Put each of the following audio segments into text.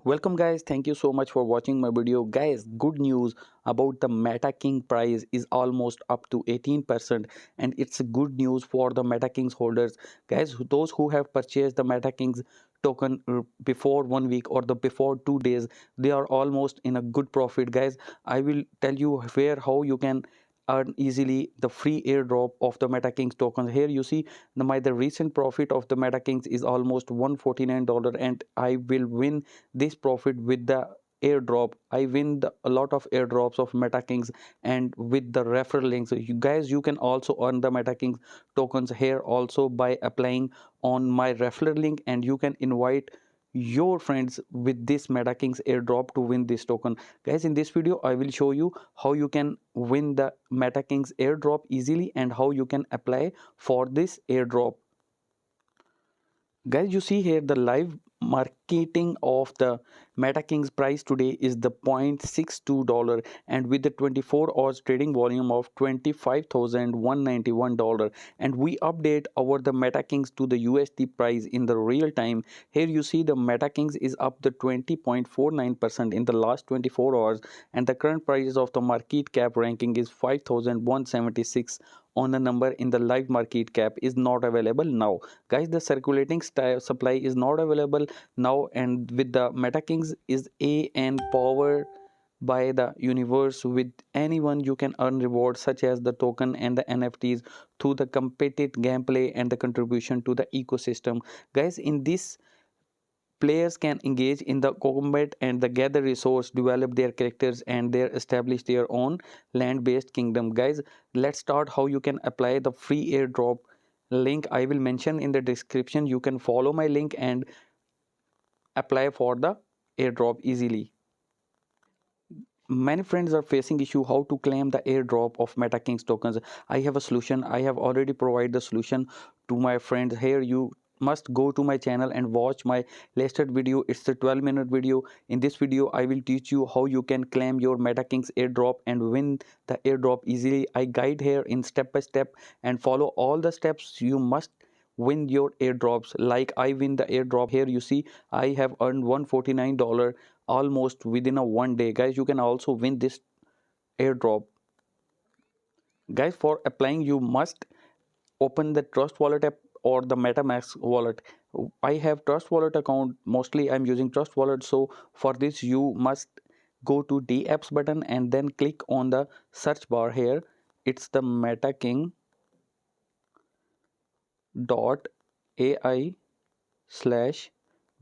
Welcome guys, thank you so much for watching my video. Guys, good news about the Meta King price is almost up to 18%, and it's good news for the Meta Kings holders. Guys, those who have purchased the Meta Kings token before 1 week or the before 2 days, they are almost in a good profit. Guys, I will tell you where how you can earn easily the free airdrop of the Meta Kings tokens. Here you see the recent profit of the Meta Kings is almost $149, and I will win this profit with the airdrop. I win a lot of airdrops of Meta Kings and with the referral links. So you guys, you can also earn the Meta Kings tokens here also by applying on my referral link, and you can invite your friends with this Meta Kings airdrop to win this token. Guys, in this video I will show you how you can win the Meta Kings airdrop easily and how you can apply for this airdrop. Guys, you see here the live marketing of the Meta Kings price today is the $0.62, and with the 24 hours trading volume of $25,191, and we update our the Meta Kings to the USD price in the real time. Here you see the Meta Kings is up the 20.49% in the last 24 hours, and the current price of the market cap ranking is 5176 on the number in the live market cap is not available now. Guys, the circulating supply is not available now, and with the Meta Kings is a and power by the universe. With anyone you can earn rewards such as the token and the NFTs through the competitive gameplay and the contribution to the ecosystem. Guys, in this players can engage in the combat and the gather resource, develop their characters, and their establish their own land-based kingdom. Guys, let's start how you can apply the free airdrop. Link I will mention in the description. You can follow my link and apply for the airdrop easily. Many friends are facing issue how to claim the airdrop of Meta Kings tokens. I have a solution. I have already provided the solution to my friends. Here you must go to my channel and watch my latest video. It's a 12-minute video. In this video I will teach you how you can claim your Meta Kings airdrop and win the airdrop easily. I guide here in step by step, and follow all the steps. You must win your airdrops like I win the airdrop. Here you see I have earned $149 almost within a 1 day. Guys, you can also win this airdrop. Guys, for applying you must open the Trust Wallet app or the MetaMask wallet. I have Trust Wallet account. Mostly I'm using Trust Wallet, so for this you must go to the apps button and then click on the search bar. Here it's the MetaKing dot ai slash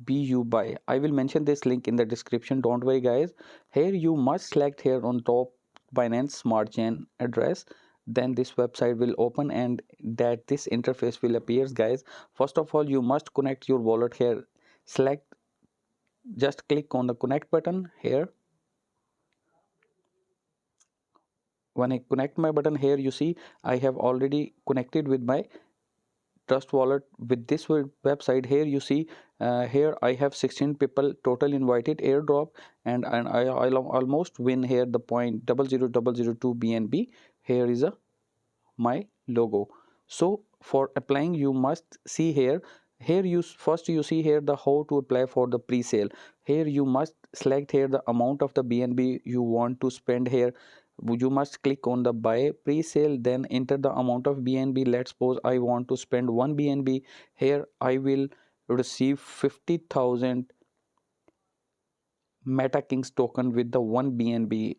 bu buy. I will mention this link in the description, don't worry guys. Here you must select here on top Binance Smart Chain address, then this website will open and that this interface will appears. Guys, first of all you must connect your wallet. Here select, just click on the connect button. Here when I connect my button, here you see I have already connected with my Trust Wallet with this website. Here you see here I have 16 people total invited airdrop, and I almost win here the point 0.00002 BNB. Here is a my logo. So for applying you must see here. Here you first you see here the how to apply for the pre-sale. Here you must select here the amount of the BNB you want to spend. Here you must click on the buy pre-sale, then enter the amount of BNB. Let's suppose I want to spend 1 BNB. Here I will receive 50,000 Meta Kings token with the 1 BNB.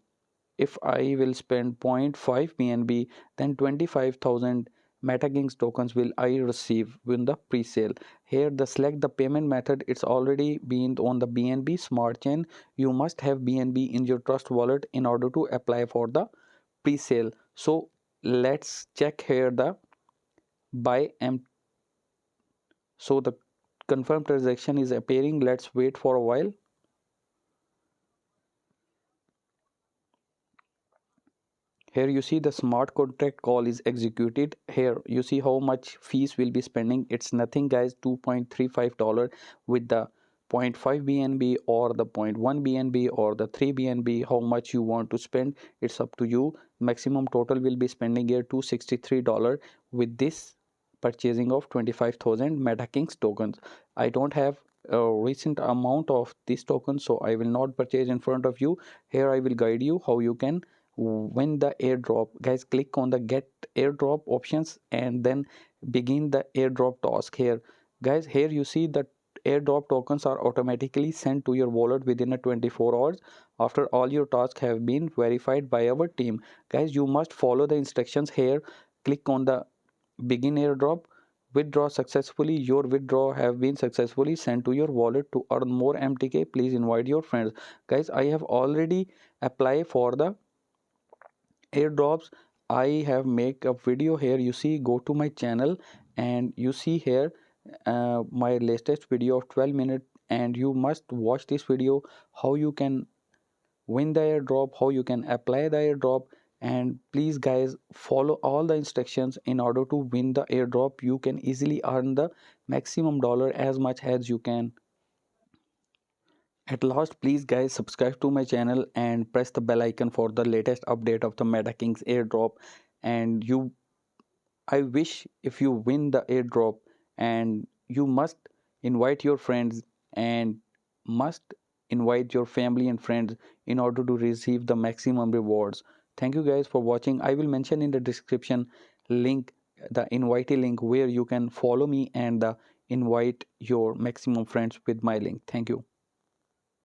If I will spend zero point 0.5 BNB, then 25,000 MetaKings tokens will I receive in the pre-sale. Here the select the payment method, it's already been on the BNB Smart Chain. You must have BNB in your Trust Wallet in order to apply for the pre-sale. So let's check here the buy and so the confirmed transaction is appearing. Let's wait for a while. Here you see the smart contract call is executed. Here you see how much fees will be spending. It's nothing guys, $2.35 with the zero point 0.5 BNB or the zero point 0.1 BNB or the 3 BNB. How much you want to spend, it's up to you. Maximum total will be spending here $263 with this purchasing of 25,000 MetaKings tokens. I don't have recent amount of this token, so I will not purchase in front of you. Here I will guide you how you can win the airdrop. Guys, click on the get airdrop options and then begin the airdrop task. Here guys, here you see that airdrop tokens are automatically sent to your wallet within a 24 hours after all your tasks have been verified by our team. Guys, you must follow the instructions here. Click on the begin airdrop. Withdraw successfully. Your withdraw have been successfully sent to your wallet. To earn more MTK, please invite your friends. Guys, I have already applied for the airdrops. I have make a video here. You see, go to my channel and you see here my latest video of 12 minutes, and you must watch this video how you can win the airdrop, how you can apply the airdrop. And please guys, follow all the instructions in order to win the airdrop. You can easily earn the maximum dollar as much as you can. At last, please guys, subscribe to my channel and press the bell icon for the latest update of the MetaKings airdrop. And you, I wish if you win the airdrop, and you must invite your friends and must invite your family and friends in order to receive the maximum rewards. Thank you guys for watching. I will mention in the description link, the invite link, where you can follow me and invite your maximum friends with my link. Thank you.